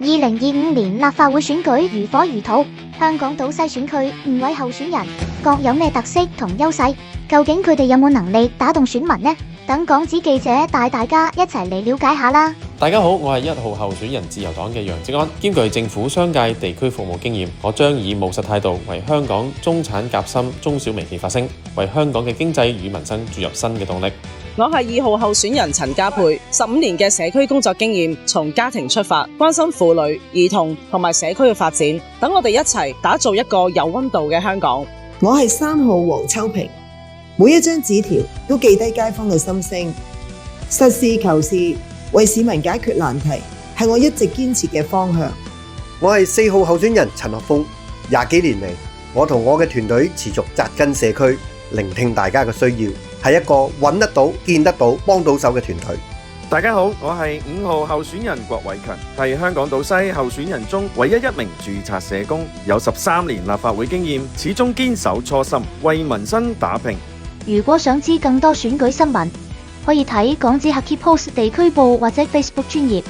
2025年立法會選舉如火如荼，香港島西選區5位候選人各有咩特色同優勢？究竟佢哋有冇能力打動選民呢？等港紙記者帶大家一齊嚟了解下啦。大家好，我係1號候選人自由黨嘅楊哲安，兼具政府商界地區服務經驗，我將以務實態度為香港中產夾心中小微企發聲，為香港嘅經濟與民生注入新嘅動力。我係2號候選人陳家珮，15年嘅社區工作經驗，從家庭出發，關心婦女、兒童同埋社區嘅發展，等我哋一齊打造一個有溫度嘅香港。我係3號黃秋平，每一張紙條都記低街坊嘅心聲，實事求是，為市民解決難題，係我一直堅持嘅方向。我係4號候選人陳學鋒，20幾年嚟，我同我嘅團隊持續扎根社區，聆聽大家嘅需要，係一個揾得到、見得到、幫到手嘅團隊。大家好，我係5號候選人郭偉強，係香港島西候選人中唯一一名註冊社工，有13年立法會經驗，始終堅守初心，為民生打拼。如果想知更多選舉新聞，可以睇港紙 Hacky Post 地區報或者 Facebook 專頁。